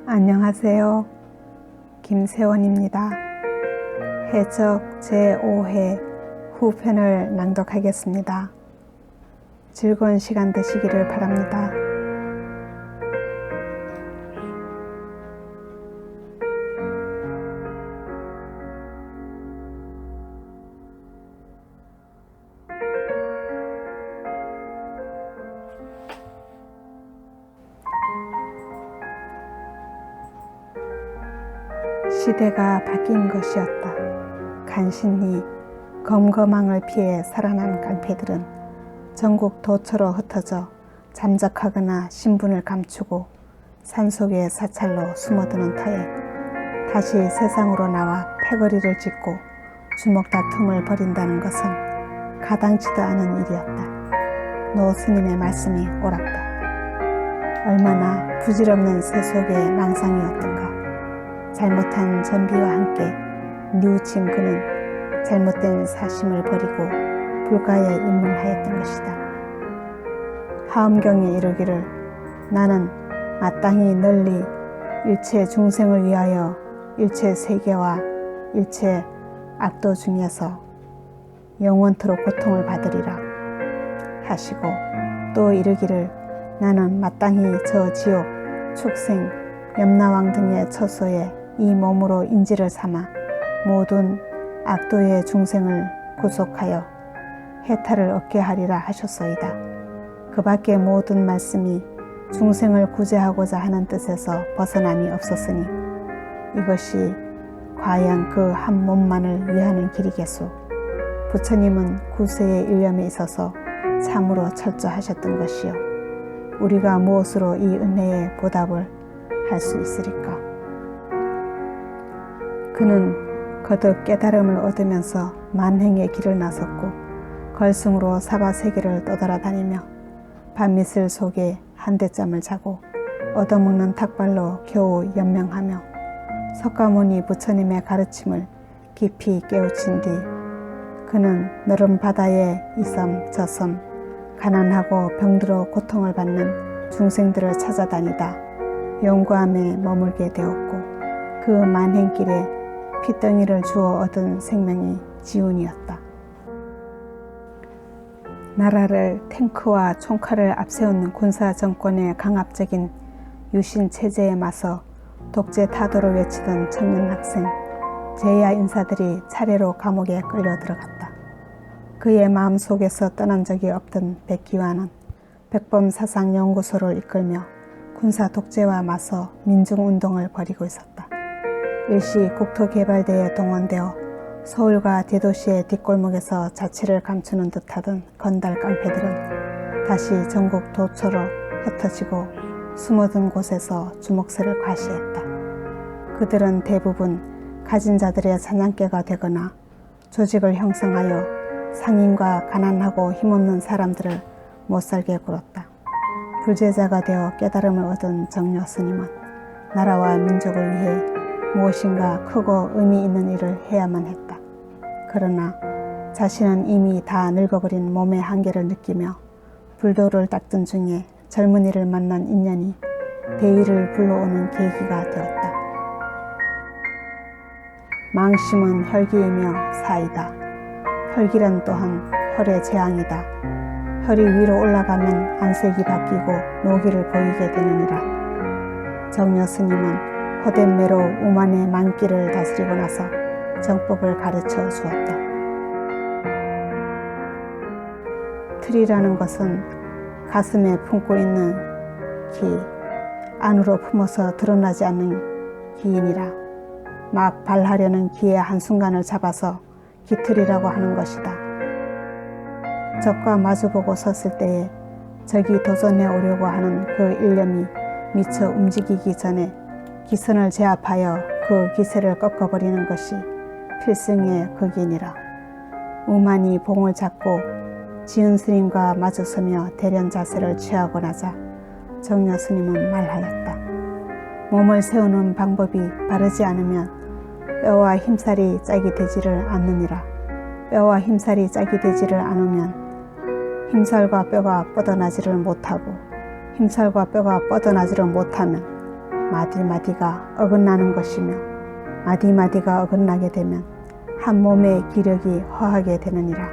안녕하세요. 김세원입니다. 해적 제5회 후편을 낭독하겠습니다. 즐거운 시간 되시기를 바랍니다. 시대가 바뀐 것이었다. 간신히 검거망을 피해 살아난 깡패들은 전국 도처로 흩어져 잠적하거나 신분을 감추고 산속의 사찰로 숨어드는 터에 다시 세상으로 나와 패거리를 짓고 주먹 다툼을 벌인다는 것은 가당치도 않은 일이었다. 노 스님의 말씀이 옳았다. 얼마나 부질없는 세속의 망상이었던가. 잘못한 전비와 함께 뉘우친 그는 잘못된 사심을 버리고 불가에 입문하였던 것이다. 하엄경에 이르기를 나는 마땅히 널리 일체 중생을 위하여 일체 세계와 일체 악도 중에서 영원토록 고통을 받으리라 하시고 또 이르기를 나는 마땅히 저 지옥, 축생, 염라왕 등의 처소에 이 몸으로 인지를 삼아 모든 악도의 중생을 구속하여 해탈을 얻게 하리라 하셨소이다. 그 밖의 모든 말씀이 중생을 구제하고자 하는 뜻에서 벗어남이 없었으니 이것이 과연 그 한 몸만을 위하는 길이겠소. 부처님은 구세의 일념에 있어서 참으로 철저하셨던 것이요. 우리가 무엇으로 이 은혜의 보답을 할 수 있으리까? 그는 거듭 깨달음을 얻으면서 만행의 길을 나섰고 걸승으로 사바세계를 떠돌아다니며 밤이슬 속에 한대잠을 자고 얻어먹는 닭발로 겨우 연명하며 석가모니 부처님의 가르침을 깊이 깨우친 뒤 그는 너른 바다에 이 섬 저 섬 가난하고 병들어 고통을 받는 중생들을 찾아다니다 영구함에 머물게 되었고 그 만행길에 핏덩이를 주어 얻은 생명이 지운이었다. 나라를 탱크와 총칼을 앞세운 군사 정권의 강압적인 유신 체제에 맞서 독재 타도를 외치던 청년 학생 제야 인사들이 차례로 감옥에 끌려 들어갔다. 그의 마음속에서 떠난 적이 없던 백기환은 백범사상연구소를 이끌며 군사 독재와 맞서 민중운동을 벌이고 있었다. 일시 국토개발대에 동원되어 서울과 대도시의 뒷골목에서 자취를 감추는 듯하던 건달 깡패들은 다시 전국 도처로 흩어지고 숨어든 곳에서 주먹새를 과시했다. 그들은 대부분 가진 자들의 사냥개가 되거나 조직을 형성하여 상인과 가난하고 힘없는 사람들을 못살게 굴었다. 불제자가 되어 깨달음을 얻은 정려 스님은 나라와 민족을 위해 무엇인가 크고 의미 있는 일을 해야만 했다. 그러나 자신은 이미 다 늙어버린 몸의 한계를 느끼며 불도를 닦던 중에 젊은이를 만난 인연이 대의를 불러오는 계기가 되었다. 망심은 혈기이며 사이다. 혈기란 또한 혈의 재앙이다. 혈이 위로 올라가면 안색이 바뀌고 노기를 보이게 되느니라. 정려 스님은 헛된 매로 우만의 만기를 다스리고 나서 정법을 가르쳐 주었다. 틀이라는 것은 가슴에 품고 있는 기, 안으로 품어서 드러나지 않는 기인이라. 막 발하려는 기의 한순간을 잡아서 기틀이라고 하는 것이다. 적과 마주보고 섰을 때에 적이 도전해 오려고 하는 그 일념이 미처 움직이기 전에 기선을 제압하여 그 기세를 꺾어버리는 것이 필승의 극이니라. 우만이 봉을 잡고 지은 스님과 마주서며 대련 자세를 취하고 나자 정려 스님은 말하였다. 몸을 세우는 방법이 바르지 않으면 뼈와 힘살이 짝이 되지를 않느니라. 뼈와 힘살이 짝이 되지를 않으면 힘살과 뼈가 뻗어나지를 못하고 힘살과 뼈가 뻗어나지를 못하면 마디마디가 어긋나는 것이며 마디마디가 어긋나게 되면 한 몸의 기력이 허하게 되느니라.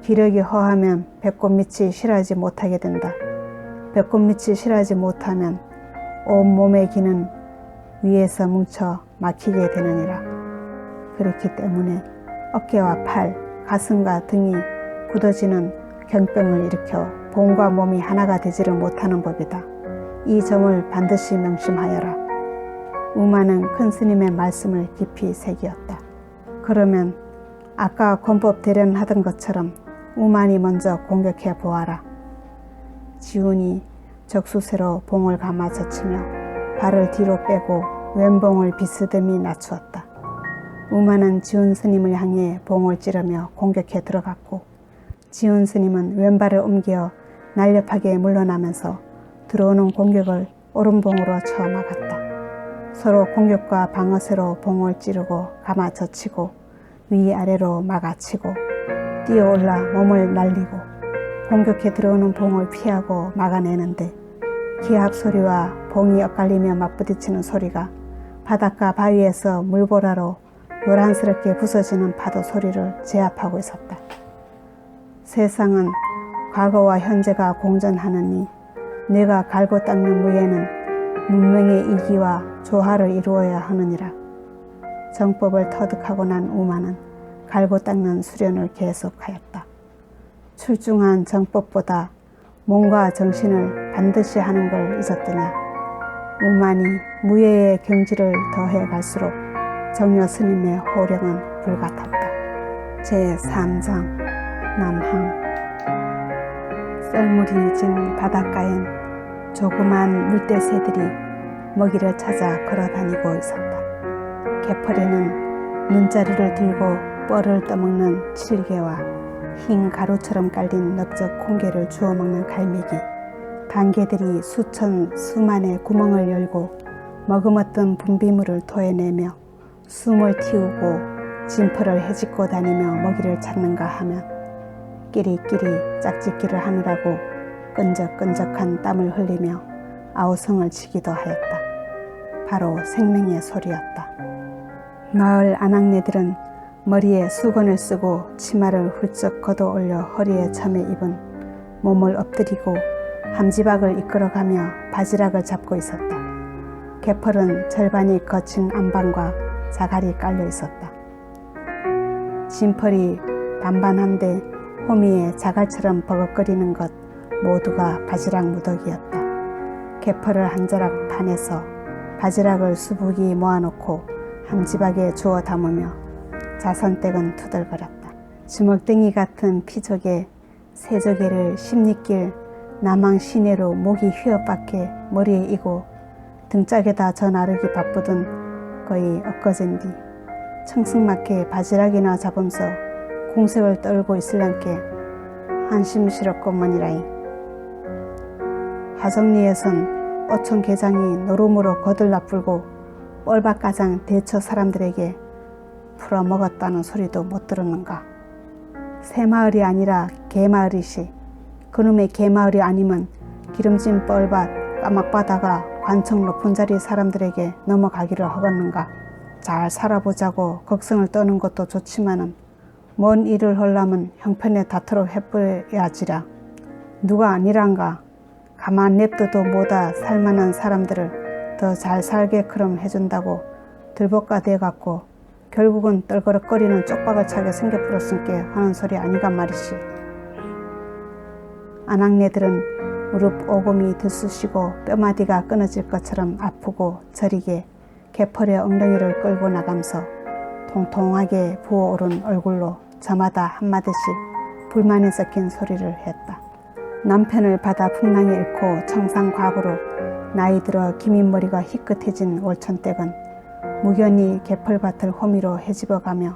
기력이 허하면 배꼽밑이 실하지 못하게 된다. 배꼽밑이 실하지 못하면 온 몸의 기는 위에서 뭉쳐 막히게 되느니라. 그렇기 때문에 어깨와 팔, 가슴과 등이 굳어지는 경병을 일으켜 몸과 몸이 하나가 되지를 못하는 법이다. 이 점을 반드시 명심하여라. 우마는 큰 스님의 말씀을 깊이 새기었다. 그러면 아까 권법 대련하던 것처럼 우만이 먼저 공격해 보아라. 지훈이 적수새로 봉을 감아 젖히며 발을 뒤로 빼고 왼봉을 비스듬히 낮추었다. 우만은 지훈 스님을 향해 봉을 찌르며 공격해 들어갔고 지훈 스님은 왼발을 옮겨 날렵하게 물러나면서 들어오는 공격을 오른봉으로 쳐 막았다. 서로 공격과 방어쇠로 봉을 찌르고 감아 젖히고 위아래로 막아치고 뛰어올라 몸을 날리고 공격해 들어오는 봉을 피하고 막아내는데 기합 소리와 봉이 엇갈리며 맞부딪히는 소리가 바닷가 바위에서 물보라로 요란스럽게 부서지는 파도 소리를 제압하고 있었다. 세상은 과거와 현재가 공존하느니 내가 갈고 닦는 무예는 문명의 이기와 조화를 이루어야 하느니라. 정법을 터득하고 난 우마는 갈고 닦는 수련을 계속하였다. 출중한 정법보다 몸과 정신을 반드시 하는 걸 잊었더냐. 우만이 무예의 경지를 더해 갈수록 정려 스님의 호령은 불같았다. 제3장 남항. 썰물이 진 바닷가엔 조그만 물대새들이 먹이를 찾아 걸어다니고 있었다. 개펄에는 눈자리를 들고 뻘을 떠먹는 칠개와 흰 가루처럼 깔린 넓적 콩게를 주워 먹는 갈매기, 단개들이 수천 수만의 구멍을 열고 머금었던 분비물을 토해내며 숨을 틔우고 진퍼를 헤집고 다니며 먹이를 찾는가 하면 끼리끼리 짝짓기를 하느라고 끈적끈적한 땀을 흘리며 아우성을 치기도 하였다. 바로 생명의 소리였다. 마을 아낙네들은 머리에 수건을 쓰고 치마를 훌쩍 걷어 올려 허리에 처매 입은 몸을 엎드리고 함지박을 이끌어가며 바지락을 잡고 있었다. 개펄은 절반이 거친 안방과 자갈이 깔려 있었다. 진펄이 반반한데 호미에 자갈처럼 버벅거리는 것 모두가 바지락 무더기였다. 개펄을 한 자락 파내서 바지락을 수북이 모아놓고 함지박에 주워 담으며 자선댁은 투덜거렸다. 주먹댕이 같은 피조개, 새조개를 십리길 남항 시내로 목이 휘어박혀 머리에 이고 등짝에다 저 나르기 바쁘던 거의 엊거진 뒤 청승맞게 바지락이나 잡으면서 공색을 떨고 있을랑께 한심스럽건머니라이. 하정리에선 어촌 계장이 노름으로 거들나풀고 뻘밭가장 대처 사람들에게 풀어먹었다는 소리도 못 들었는가. 새마을이 아니라 개마을이시. 그놈의 개마을이 아니면 기름진 뻘밭 까막바다가 관청 높은 자리 사람들에게 넘어가기를 하겠는가. 잘 살아보자고 걱정을 떠는 것도 좋지만은 뭔 일을 하려면 형편에 닿도록 해버려야지라. 누가 아니란가. 가만 냅둬도 뭐다 살만한 사람들을 더 잘 살게끔 해준다고 들볶아 대갖고 결국은 떨거럭거리는 쪽박을 차게 생겨버렸으니께 하는 소리 아니가 말이시. 아낙네들은 무릎 오금이 들쑤시고 뼈마디가 끊어질 것처럼 아프고 저리게 개펄의 엉덩이를 끌고 나가면서 통통하게 부어오른 얼굴로 저마다 한마디씩 불만이 섞인 소리를 했다. 남편을 바다 풍랑에 잃고 청산과부로 나이 들어 기민머리가 희끗해진 월천댁은 무견히 개펄밭을 호미로 헤집어가며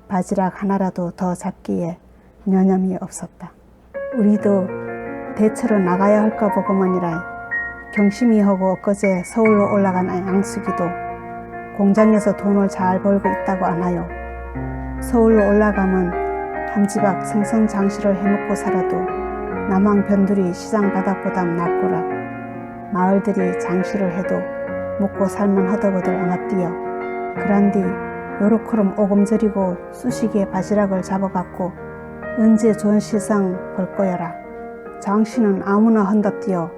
바지락 하나라도 더 잡기에 여념이 없었다. 우리도 대처로 나가야 할까 보고만이라. 경심이 하고 엊그제 서울로 올라간 양숙이도 공장에서 돈을 잘 벌고 있다고 아나요. 서울로 올라가면 함지박 생선장시를 해먹고 살아도 남한 변두리 시장 바닥보다 낫구라. 마을들이 장시를 해도 먹고 살만 하더거들 안압디여. 그란디 요렇게럼 오금저리고 수시기에 바지락을 잡아갖고 언제 좋은 시상 볼 거여라. 장시는 아무나 한답디여.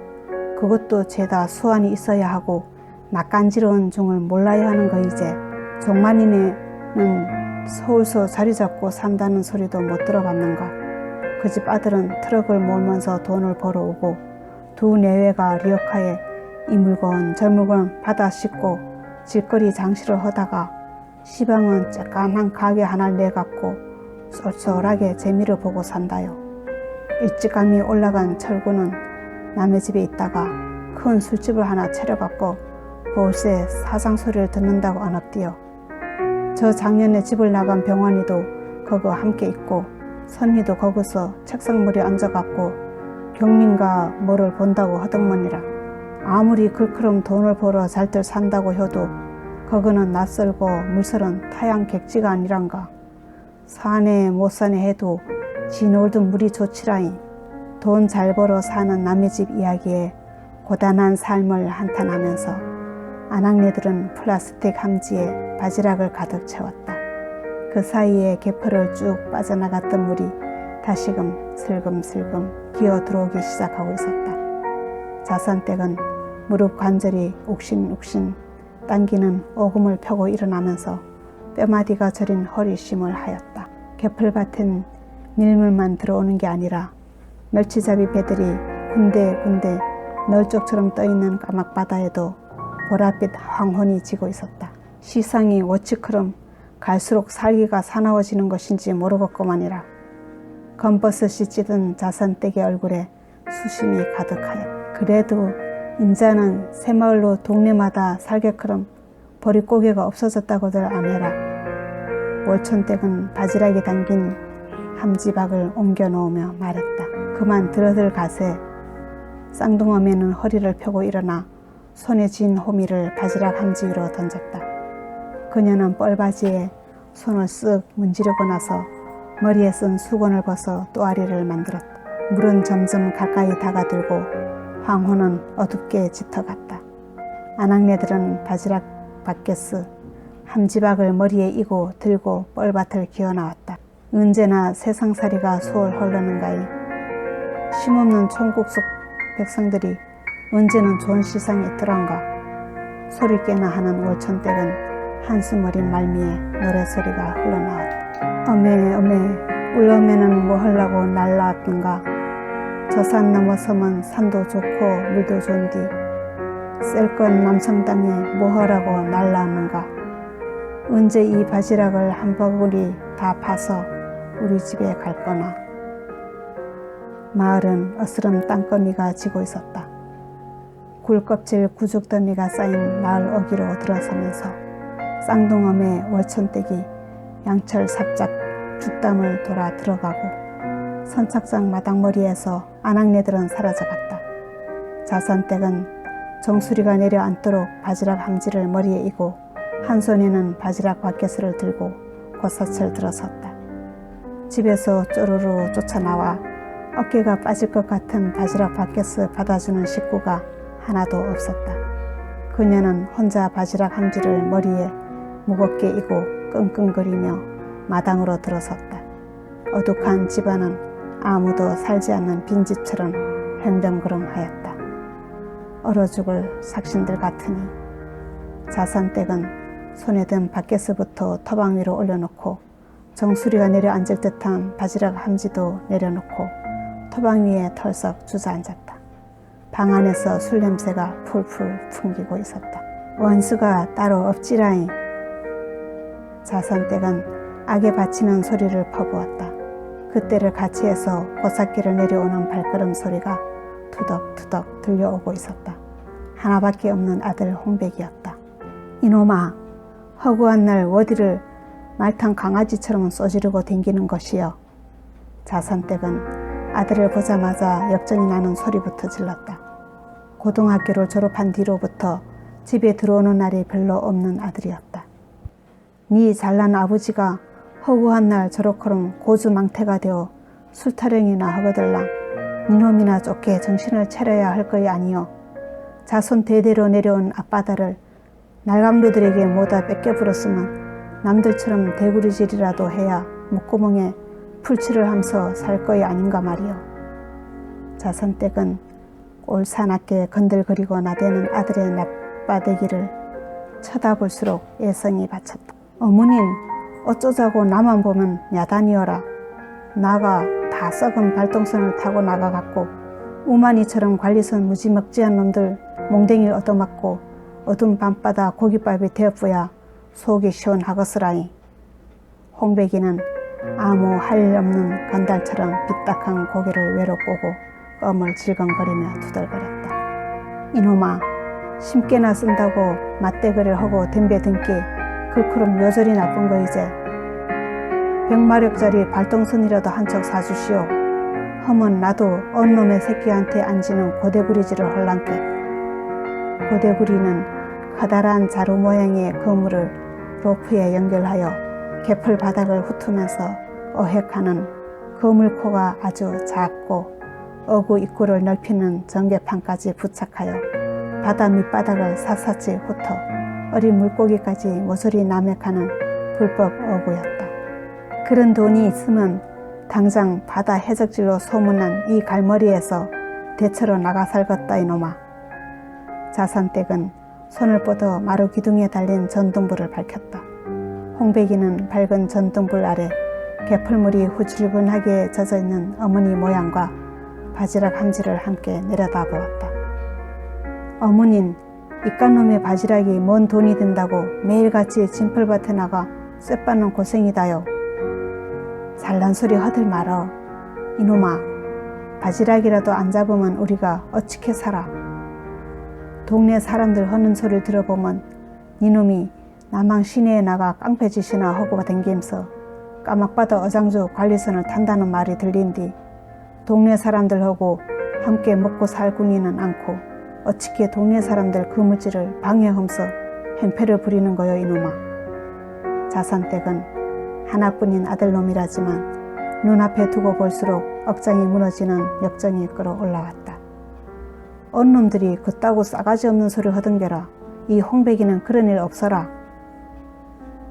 그것도 죄다 수완이 있어야 하고 낯간지러운 중을 몰라야 하는 거 이제. 종만이네는 서울서 자리 잡고 산다는 소리도 못 들어봤는가. 그 집 아들은 트럭을 몰면서 돈을 벌어오고 두 내외가 리어카에 이 물건 저 물건 받아 싣고 질거리 장시를 하다가 시방은 쬐깐한 가게 하나를 내갖고 쏠쏠하게 재미를 보고 산다요. 일찌감이 올라간 철구는 남의 집에 있다가 큰 술집을 하나 차려갖고 볼세 사상소리를 듣는다고 안압디요. 저 작년에 집을 나간 병환이도 거기 함께 있고 선희도 거기서 책상머리에 앉아갖고 경린가 뭐를 본다고 하더머니라. 아무리 글크럼 돈을 벌어 잘들 산다고 해도 거기는 낯설고 물설은 타양 객지가 아니란가. 사네 못 사네 해도 지 놀던 물이 좋지라잉. 돈 잘 벌어 사는 남의 집 이야기에 고단한 삶을 한탄하면서 아낙네들은 플라스틱 함지에 바지락을 가득 채웠다. 그 사이에 개펄을 쭉 빠져나갔던 물이 다시금 슬금슬금 기어 들어오기 시작하고 있었다. 자선댁은 무릎 관절이 욱신욱신 당기는 오금을 펴고 일어나면서 뼈마디가 저린 허리쉼을 하였다. 개펄밭엔 밀물만 들어오는 게 아니라 멸치잡이 배들이 군데군데 널쪽처럼 떠있는 까막바다에도 보랏빛 황혼이 지고 있었다. 시상이 워치크럼 갈수록 살기가 사나워지는 것인지 모르겠구만이라. 검버섯이 찌든 자선댁의 얼굴에 수심이 가득하였다. 그래도 인자는 새마을로 동네마다 살게크럼 보릿고개가 없어졌다고들 아내라. 월천댁은 바지락이 담긴 함지박을 옮겨놓으며 말했다. 그만 들어들 가세. 쌍둥어매는 허리를 펴고 일어나 손에 쥔 호미를 바지락 함지 위로 던졌다. 그녀는 뻘바지에 손을 쓱 문지르고 나서 머리에 쓴 수건을 벗어 또아리를 만들었다. 물은 점점 가까이 다가들고 황혼은 어둡게 짙어갔다. 아낙네들은 바지락 밖에서 함지박을 머리에 이고 들고 뻘밭을 기어나왔다. 언제나 세상살이가 소홀 흐르는가이. 쉼없는 천국 속 백성들이 언제는 좋은 시상이 있더란가. 소리 깨나 하는 월천댁은 한숨 어린 말미에 노래소리가 흘러나왔다. 어메 울어매는 뭐 하려고 날라왔던가. 저 산 넘어서면 산도 좋고 물도 좋은디 셀것 남성 땅에 뭐 하라고 날라왔는가. 언제 이 바지락을 한 바구리 다 파서 우리 집에 갈 거나. 마을은 어스름 땅거미가 지고 있었다. 굴껍질 구죽더미가 쌓인 마을 어귀로 들어서면서 쌍둥엄의 월천댁이 양철 삽작 죽담을 돌아 들어가고 선착장 마당머리에서 아낙네들은 사라져갔다. 자선댁은 정수리가 내려앉도록 바지락 함지를 머리에 이고 한 손에는 바지락 바켓을 들고 고사철 들어섰다. 집에서 쪼르르 쫓아나와 어깨가 빠질 것 같은 바지락 바켓을 받아주는 식구가 하나도 없었다. 그녀는 혼자 바지락 함지를 머리에 무겁게 이고 끙끙거리며 마당으로 들어섰다. 어둑한 집안은 아무도 살지 않는 빈집처럼 횡령그렁하였다. 얼어 죽을 삭신들 같으니. 자선댁은 손에 든 바켓부터 터방 위로 올려놓고 정수리가 내려앉을 듯한 바지락 함지도 내려놓고 터방 위에 털썩 주저앉았다. 방 안에서 술 냄새가 풀풀 풍기고 있었다. 원수가 따로 없지라잉. 자선댁은 악에 바치는 소리를 퍼부었다. 그때를 같이해서 고삿길을 내려오는 발걸음 소리가 투덕투덕 들려오고 있었다. 하나밖에 없는 아들 홍백이었다. 이놈아, 허구한 날 어디를 말탄 강아지처럼 쏘지르고 댕기는 것이여. 자선댁은 아들을 보자마자 역정이 나는 소리부터 질렀다. 고등학교를 졸업한 뒤로부터 집에 들어오는 날이 별로 없는 아들이었다. 네 잘난 아버지가 허구한 날 저렇게럼 고주망태가 되어 술타령이나 허거들랑 니놈이나 쫓게 정신을 차려야 할 거이 아니여. 자손 대대로 내려온 앞바다를 날강도들에게 모다 뺏겨버렸으면 남들처럼 대구리질이라도 해야 목구멍에 풀칠을 하면서 살 거이 아닌가 말이여. 자선댁은 꼴사납게 건들거리고 나대는 아들의 납바대기를 쳐다볼수록 애성이 받쳤다. 어머닌 어쩌자고 나만 보면 야단이어라. 나가 다 썩은 발동선을 타고 나가갖고 우만이처럼 관리선 무지먹지한 놈들 몽댕이를 얻어맞고 어두운 밤바다 고깃밥이 되어뿌야 속이 시원하겠으라이. 홍백이는 아무 할 일 없는 건달처럼 삐딱한 고개를 외로 꼬고 껌을 질겅거리며 투덜거렸다. 이놈아, 심께나 쓴다고 맞대거리를 하고 덤벼든 게 그처럼 요절이 나쁜 거 이제. 100마력짜리 발동선이라도 한 척 사주시오. 허면 나도 언 놈의 새끼한테 앉이는 고대구리질을 헐랑께. 고대구리는 커다란 자루 모양의 그물을 로프에 연결하여 개풀 바닥을 훑으면서 어획하는 그물코가 아주 작고 어구 입구를 넓히는 전개판까지 부착하여 바다 밑바닥을 샅샅이 훑어 어린 물고기까지 모서리 남획하는 불법 어구였다. 그런 돈이 있으면 당장 바다 해적질로 소문난 이 갈머리에서 대처로 나가 살겄다 이놈아. 자선댁은 손을 뻗어 마루 기둥에 달린 전등불을 밝혔다. 홍백이는 밝은 전등불 아래 개풀물이 후줄근하게 젖어있는 어머니 모양과 바지락 함지를 함께 내려다보았다. 어머닌, 이깟놈의 바지락이 뭔 돈이 든다고 매일같이 진풀밭에 나가 쇳받는 고생이다요. 잘난 소리 허들 말어. 이놈아, 바지락이라도 안 잡으면 우리가 어떻게 살아. 동네 사람들 하는 소리를 들어보면 니놈이 남항 시내에 나가 깡패짓이나 하고 댕기면서 까막바다 어장주 관리선을 탄다는 말이 들린디 동네 사람들하고 함께 먹고 살구니는 않고 어떻게 동네 사람들 그 물질을 방해하면서 행패를 부리는 거요 이놈아. 자선댁은 하나뿐인 아들놈이라지만 눈앞에 두고 볼수록 억장이 무너지는 역정이 끌어올라왔다. 언 놈들이 그따구 싸가지 없는 소리 하던게라. 이 홍백이는 그런 일 없어라.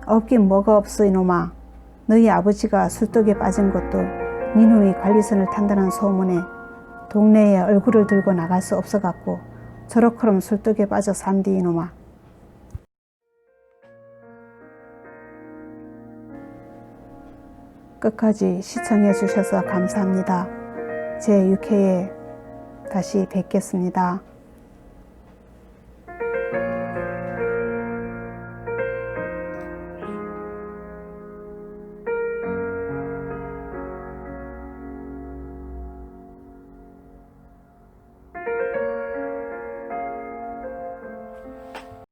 없긴 뭐가 없어 이놈아. 너희 아버지가 술독에 빠진 것도 니놈이 관리선을 탄다는 소문에 동네에 얼굴을 들고 나갈 수 없어갖고 저렇게럼 술독에 빠져 산디 이놈아. 끝까지 시청해 주셔서 감사합니다. 제6회에 다시 뵙겠습니다.